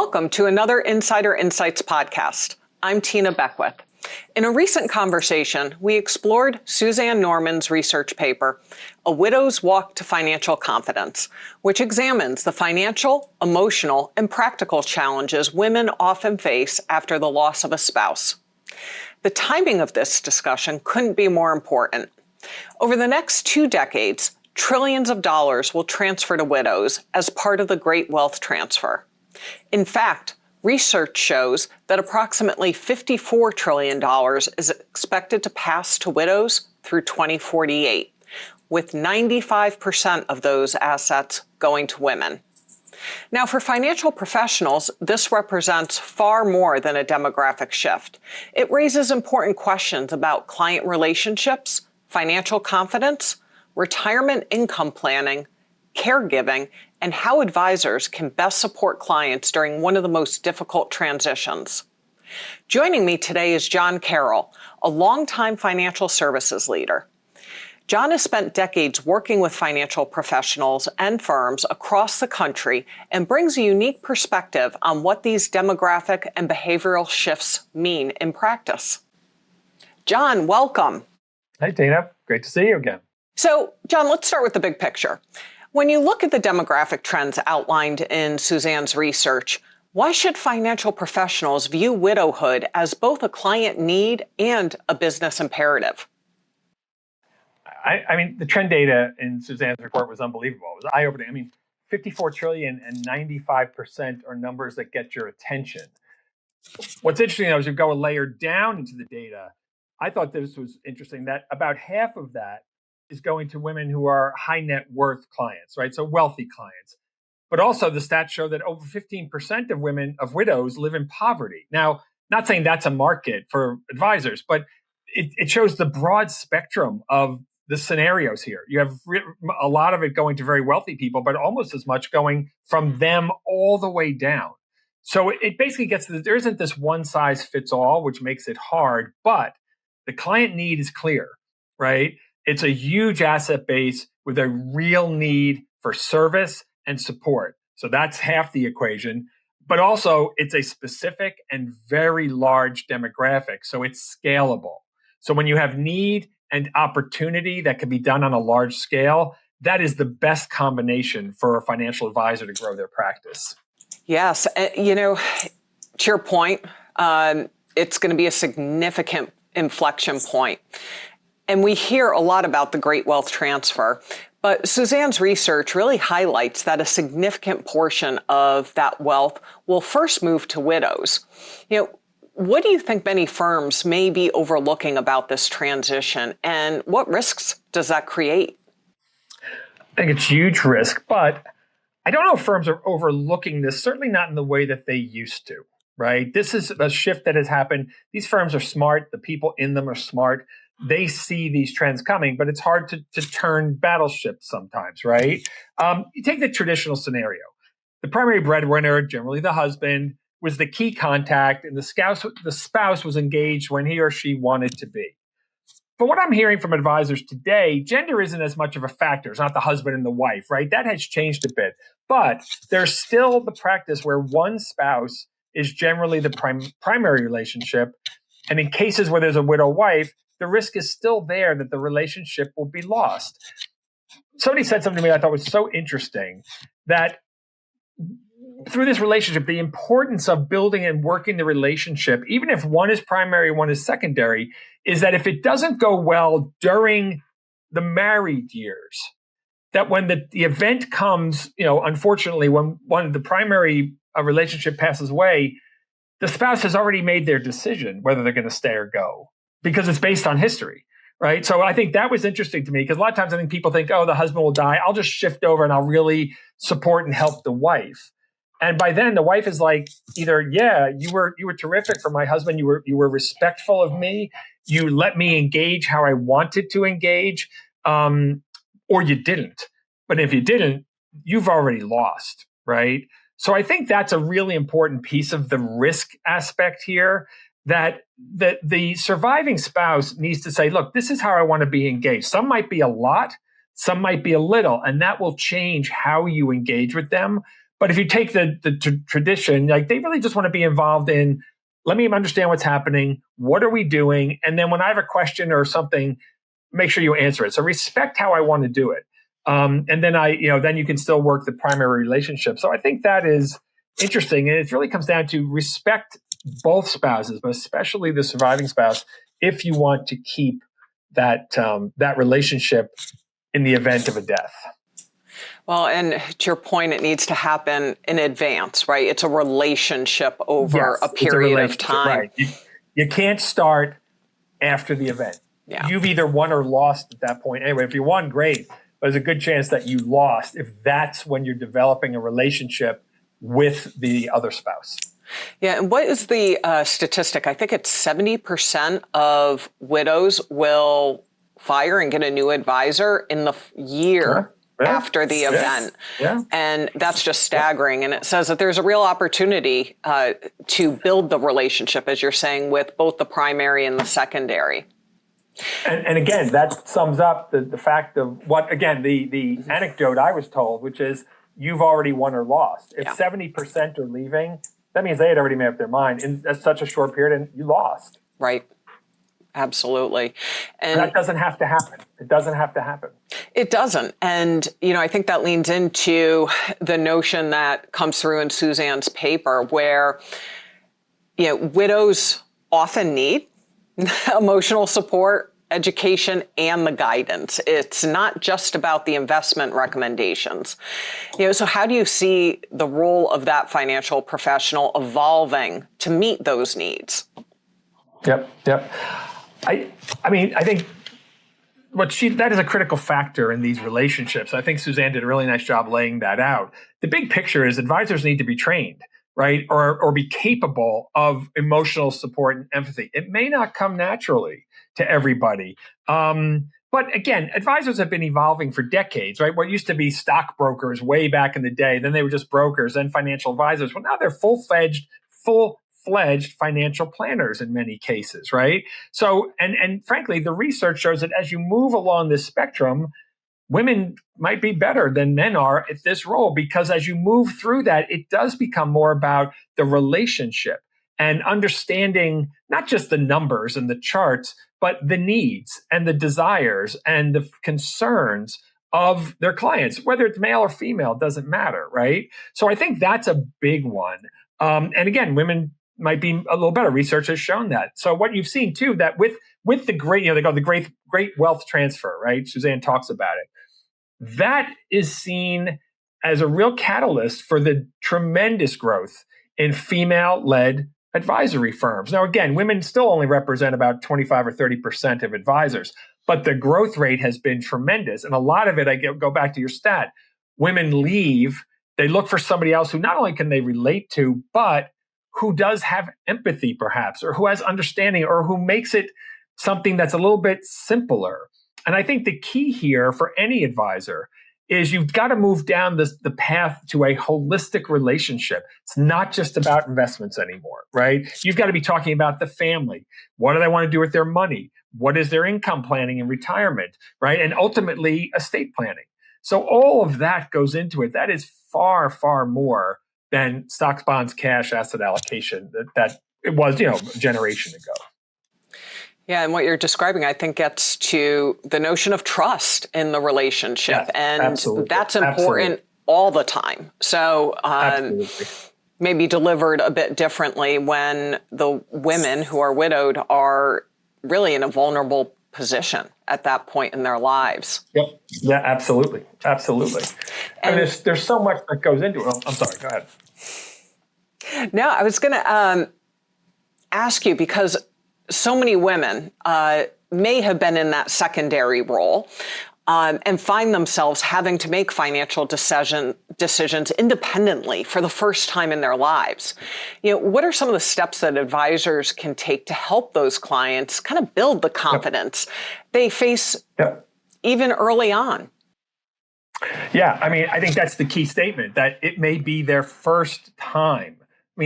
Welcome to another Insider Insights podcast. I'm Tina Beckwith. In a recent conversation, we explored Suzanne Norman's research paper, A Widow's Walk to Financial Confidence, which examines the financial, emotional, and practical challenges women often face after the loss of a spouse. The timing of this discussion couldn't be more important. Over the next 2 decades, trillions of dollars will transfer to widows as part of the Great Wealth Transfer. In fact, research shows that approximately $54 trillion is expected to pass to widows through 2048, with 95% of those assets going to women. Now, for financial professionals, this represents far more than a demographic shift. It raises important questions about client relationships, financial confidence, retirement income planning, caregiving, and how advisors can best support clients during one of the most difficult transitions. Joining me today is John Carroll, a longtime financial services leader. John has spent decades working with financial professionals and firms across the country and brings a unique perspective on what these demographic and behavioral shifts mean in practice. John, welcome. Hi, Tina. Great to see you again. So, John, let's start with the big picture. When you look at the demographic trends outlined in Suzanne's research, why should financial professionals view widowhood as both a client need and a business imperative? I mean, the trend data in Suzanne's report was unbelievable. It was eye-opening. I mean, 54 trillion and 95% are numbers that get your attention. What's interesting, though, as you go a layer down into the data, I thought this was interesting that about half of that is going to women who are high net worth clients, right? So wealthy clients. But also the stats show that over 15% of widows live in poverty. Now, not saying that's a market for advisors, but it shows the broad spectrum of the scenarios here. You have a lot of it going to very wealthy people, but almost as much going from them all the way down. So it basically gets to there isn't this one size fits all, which makes it hard, but the client need is clear, right? It's a huge asset base with a real need for service and support. So that's half the equation. But also, it's a specific and very large demographic. So it's scalable. So when you have need and opportunity that can be done on a large scale, that is the best combination for a financial advisor to grow their practice. Yes. To your point, it's going to be a significant inflection point. And we hear a lot about the Great Wealth Transfer, but Suzanne's research really highlights that a significant portion of that wealth will first move to widows. What do you think many firms may be overlooking about this transition, and what risks does that create? I think it's a huge risk, but I don't know if firms are overlooking this, certainly not in the way that they used to, right? This is a shift that has happened. These firms are smart. The people in them are smart. They see these trends coming, but it's hard to turn battleships sometimes, right? You take the traditional scenario. The primary breadwinner, generally the husband, was the key contact, and the spouse was engaged when he or she wanted to be. But what I'm hearing from advisors today, gender isn't as much of a factor. It's not the husband and the wife, right? That has changed a bit. But there's still the practice where one spouse is generally the primary relationship. And in cases where there's a widow wife, the risk is still there that the relationship will be lost. Somebody said something to me I thought was so interesting, that through this relationship, the importance of building and working the relationship, even if one is primary, one is secondary, is that if it doesn't go well during the married years, that when the event comes, unfortunately, when one of the primary relationship passes away, the spouse has already made their decision whether they're going to stay or go, because it's based on history, right? So I think that was interesting to me, because a lot of times I think people think, oh, the husband will die, I'll just shift over and I'll really support and help the wife. And by then the wife is like, either, yeah, you were terrific for my husband, you were respectful of me, you let me engage how I wanted to engage, or you didn't. But if you didn't, you've already lost, right? So I think that's a really important piece of the risk aspect here, that the surviving spouse needs to say, look, this is how I want to be engaged. Some might be a lot, some might be a little, and that will change how you engage with them. But if you take the tradition, like they really just want to be involved in, let me understand what's happening. What are we doing? And then when I have a question or something, make sure you answer it. So respect how I want to do it. And then then you can still work the primary relationship. So I think that is interesting. And it really comes down to respect both spouses, but especially the surviving spouse, if you want to keep that relationship in the event of a death. Well, and to your point, it needs to happen in advance, right? It's a relationship over a period of time. Right. You can't start after the event. Yeah. You've either won or lost at that point. Anyway, if you won, great. But there's a good chance that you lost if that's when you're developing a relationship with the other spouse. Yeah, and what is the statistic? I think it's 70% of widows will fire and get a new advisor in the year after the event. Yeah. And that's just staggering. And it says that there's a real opportunity to build the relationship, as you're saying, with both the primary and the secondary. And again, that sums up the fact of what, again, the anecdote I was told, which is you've already won or lost. If 70% are leaving, that means they had already made up their mind in such a short period and you lost. Right. Absolutely. And that doesn't have to happen. It doesn't have to happen. It doesn't. And, I think that leans into the notion that comes through in Suzanne's paper where, widows often need emotional support, education, and the guidance. It's not just about the investment recommendations. So how do you see the role of that financial professional evolving to meet those needs? Yep. I think that is a critical factor in these relationships. I think Suzanne did a really nice job laying that out. The big picture is advisors need to be trained, right? Or be capable of emotional support and empathy. It may not come naturally to everybody. But again, advisors have been evolving for decades, right? What used to be stockbrokers way back in the day, then they were just brokers and financial advisors. Well, now they're full-fledged financial planners in many cases, right? So, and frankly, the research shows that as you move along this spectrum, women might be better than men are at this role because as you move through that, it does become more about the relationship and understanding not just the numbers and the charts, but the needs and the desires and the concerns of their clients, whether it's male or female, doesn't matter, right? So I think that's a big one. And again, women might be a little better. Research has shown that. So what you've seen too, that with the great, they call the great wealth transfer, right? Suzanne talks about it. That is seen as a real catalyst for the tremendous growth in female-led advisory firms. Now, again, women still only represent about 25 or 30% of advisors, but the growth rate has been tremendous. And a lot of it, go back to your stat, women leave, they look for somebody else who not only can they relate to, but who does have empathy perhaps, or who has understanding, or who makes it something that's a little bit simpler. And I think the key here for any advisor is you've got to move down the path to a holistic relationship. It's not just about investments anymore, right? You've got to be talking about the family. What do they want to do with their money? What is their income planning and retirement, right? And ultimately, estate planning. So all of that goes into it. That is far, far more than stocks, bonds, cash, asset allocation that it was, a generation ago. Yeah, and what you're describing, I think, gets to the notion of trust in the relationship. Yes, and that's important all the time. So maybe delivered a bit differently when the women who are widowed are really in a vulnerable position at that point in their lives. Yep. Yeah, absolutely. And there's so much that goes into it. I'm sorry, go ahead. No, I was going to ask you, because so many women may have been in that secondary role and find themselves having to make financial decisions independently for the first time in their lives. What are some of the steps that advisors can take to help those clients kind of build the confidence they face even early on? Yeah, I think that's the key statement, that it may be their first time.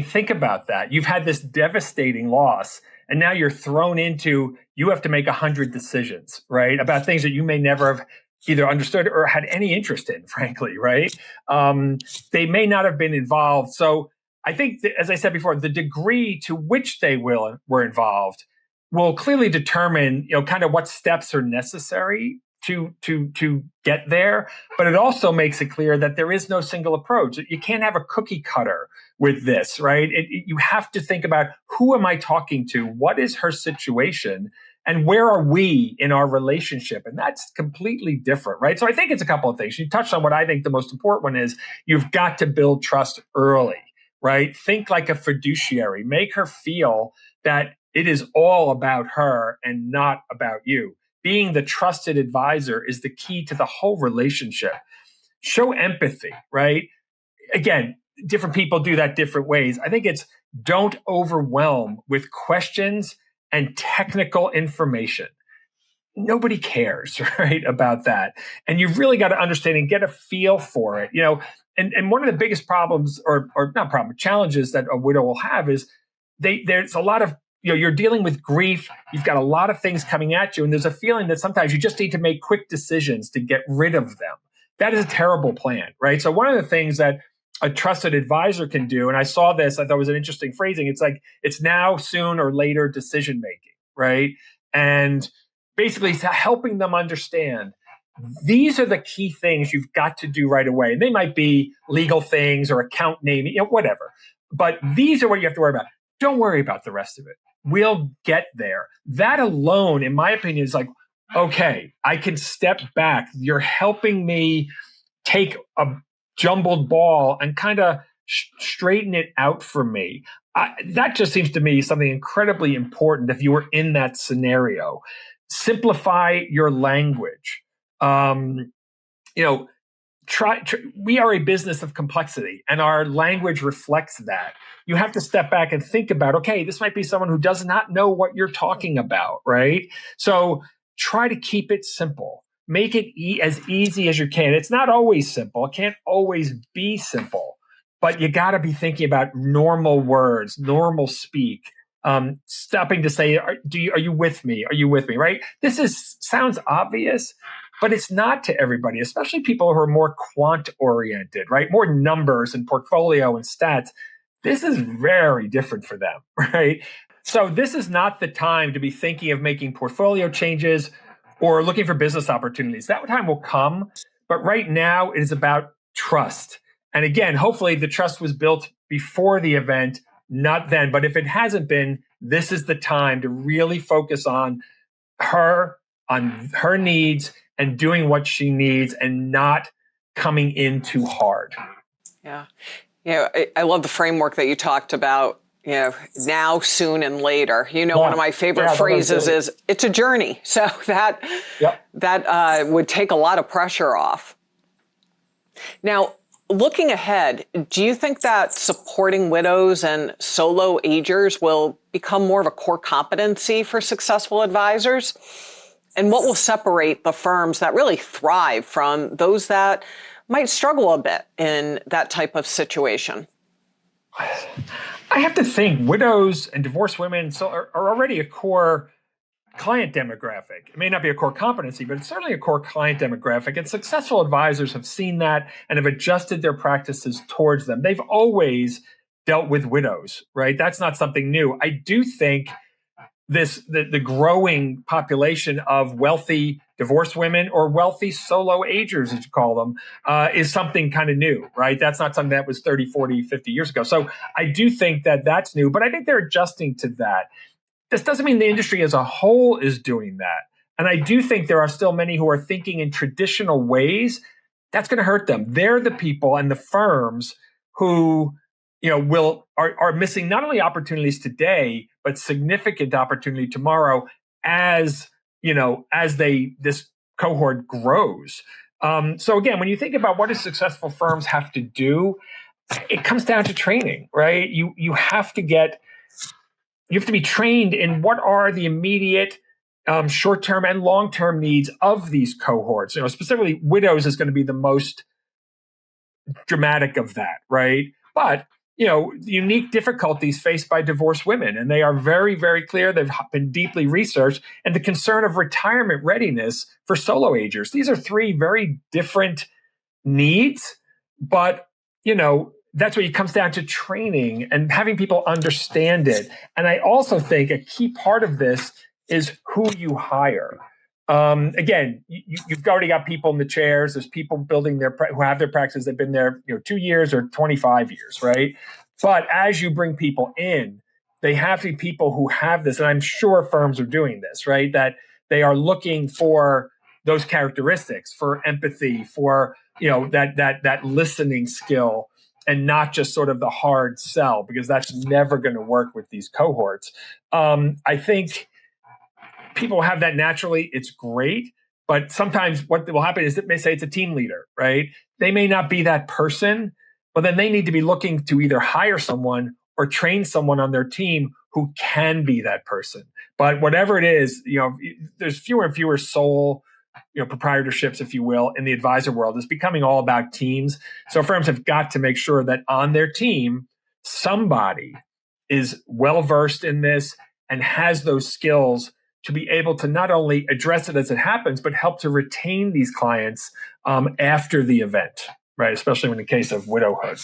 Think about that. You've had this devastating loss, and now you're thrown into, you have to make 100 decisions, right? About things that you may never have either understood or had any interest in, frankly, right? They may not have been involved. So I think, that, as I said before, the degree to which they were involved will clearly determine, kind of what steps are necessary to get there. But it also makes it clear that there is no single approach. You can't have a cookie cutter with this, right? You have to think about, who am I talking to? What is her situation? And where are we in our relationship? And that's completely different, right? So I think it's a couple of things. You touched on what I think the most important one is: you've got to build trust early, right? Think like a fiduciary. Make her feel that it is all about her and not about you. Being the trusted advisor is the key to the whole relationship. Show empathy, right? Again, different people do that different ways. I think it's, don't overwhelm with questions and technical information. Nobody cares, right, about that. And you've really got to understand and get a feel for it. And one of the biggest problems, or not problem, challenges that a widow will have is there's a lot of, you're dealing with grief. You've got a lot of things coming at you. And there's a feeling that sometimes you just need to make quick decisions to get rid of them. That is a terrible plan, right? So one of the things that a trusted advisor can do, and I saw this, I thought it was an interesting phrasing. It's like, it's now, soon, or later decision making, right? And basically helping them understand, these are the key things you've got to do right away. And they might be legal things or account naming, whatever. But these are what you have to worry about. Don't worry about the rest of it. We'll get there. That alone, in my opinion, is like, okay, I can step back. You're helping me take a jumbled ball and kind of straighten it out for me. That just seems to me something incredibly important if you were in that scenario. Simplify your language. We are a business of complexity, and our language reflects that. You have to step back and think about, okay, this might be someone who does not know what you're talking about, right? So try to keep it simple. Make it as easy as you can. It's not always simple. It can't always be simple, but you got to be thinking about normal words, normal speak. Stopping to say, are you with me? Are you with me? Right? Sounds obvious, but it's not to everybody, especially people who are more quant oriented, right? More numbers and portfolio and stats. This is very different for them, right? So this is not the time to be thinking of making portfolio changes or looking for business opportunities. That time will come, but right now it is about trust. And again, hopefully the trust was built before the event, not then. But if it hasn't been, this is the time to really focus on her needs and doing what she needs and not coming in too hard. Yeah. I love the framework that you talked about. Now, soon, and later. One of my favorite phrases is, it's a journey. So that would take a lot of pressure off. Now, looking ahead, do you think that supporting widows and solo agers will become more of a core competency for successful advisors? And what will separate the firms that really thrive from those that might struggle a bit in that type of situation? I have to think widows and divorced women are already a core client demographic. It may not be a core competency, but it's certainly a core client demographic. And successful advisors have seen that and have adjusted their practices towards them. They've always dealt with widows, right? That's not something new. I do think the growing population of wealthy divorced women or wealthy solo agers, as you call them, is something kind of new, right? That's not something that was 30, 40, 50 years ago. So I do think that that's new, but I think they're adjusting to that. This doesn't mean the industry as a whole is doing that. And I do think there are still many who are thinking in traditional ways. That's going to hurt them. They're the people and the firms who are missing not only opportunities today, but significant opportunity tomorrow as this cohort grows. So again, when you think about what do successful firms have to do, it comes down to training, right? You have to be trained in what are the immediate short-term and long-term needs of these cohorts. Specifically, widows is going to be the most dramatic of that, right? But unique difficulties faced by divorced women. And they are very, very clear. They've been deeply researched. And the concern of retirement readiness for solo agers. These are three very different needs, but, that's what it comes down to training and having people understand it. And I also think a key part of this is who you hire. Again, you've already got people in the chairs. There's people building who have their practices. They've been there, 2 years or 25 years, right? But as you bring people in, they have to be people who have this, and I'm sure firms are doing this, right? That they are looking for those characteristics, for empathy, for that listening skill, and not just sort of the hard sell, because that's never going to work with these cohorts. I think people have that naturally. It's great. But sometimes what will happen is, it may say it's a team leader, right? They may not be that person, but then they need to be looking to either hire someone or train someone on their team who can be that person. But whatever it is, there's fewer and fewer sole proprietorships, if you will, in the advisor world. It's becoming all about teams. So firms have got to make sure that on their team, somebody is well-versed in this and has those skills to be able to not only address it as it happens, but help to retain these clients after the event, right? Especially in the case of widowhood.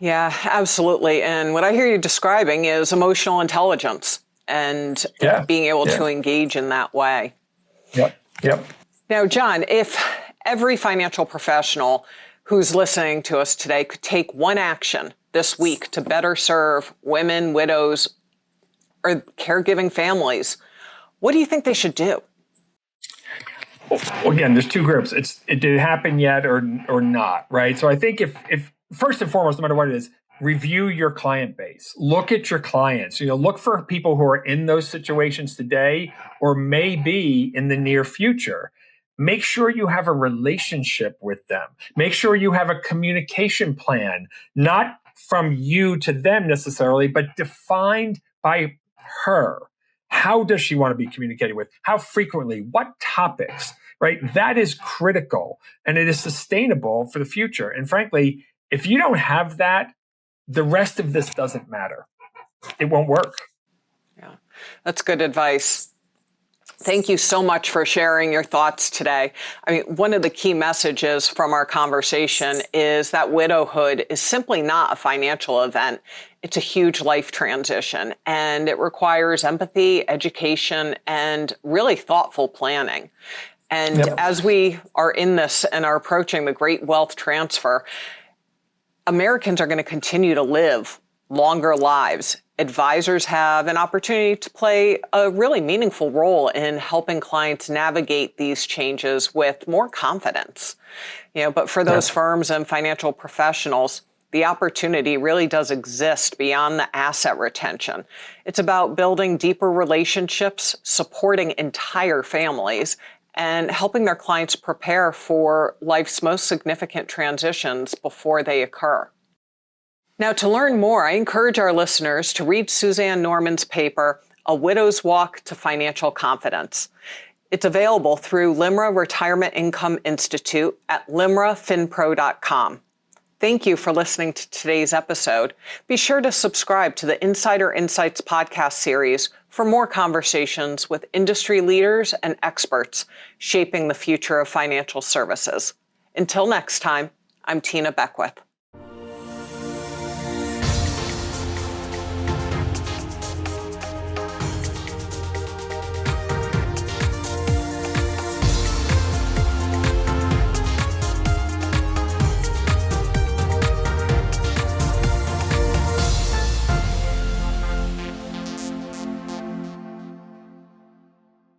Yeah, absolutely. And what I hear you describing is emotional intelligence and being able to engage in that way. Yep. Now, John, if every financial professional who's listening to us today could take one action this week to better serve women, widows, or caregiving families, what do you think they should do? Well, again, there's two groups. Did it happen yet or not, right? So I think if first and foremost, no matter what it is, review your client base. Look at your clients. Look for people who are in those situations today or may be in the near future. Make sure you have a relationship with them. Make sure you have a communication plan, not from you to them necessarily, but defined by her. How does she want to be communicated with? How frequently? What topics? Right? That is critical, and it is sustainable for the future. And frankly, if you don't have that, the rest of this doesn't matter. It won't work. Yeah, that's good advice. Thank you so much for sharing your thoughts today. I mean, one of the key messages from our conversation is that widowhood is simply not a financial event. It's a huge life transition, and it requires empathy, education, and really thoughtful planning. And as we are in this and are approaching the great wealth transfer, Americans are going to continue to live longer lives. Advisors have an opportunity to play a really meaningful role in helping clients navigate these changes with more confidence. But for those firms and financial professionals, the opportunity really does exist beyond the asset retention. It's about building deeper relationships, supporting entire families, and helping their clients prepare for life's most significant transitions before they occur. Now, to learn more, I encourage our listeners to read Suzanne Norman's paper, A Widow's Walk to Financial Confidence. It's available through LIMRA Retirement Income Institute at limrafinpro.com. Thank you for listening to today's episode. Be sure to subscribe to the Insider Insights podcast series for more conversations with industry leaders and experts shaping the future of financial services. Until next time, I'm Tina Beckwith.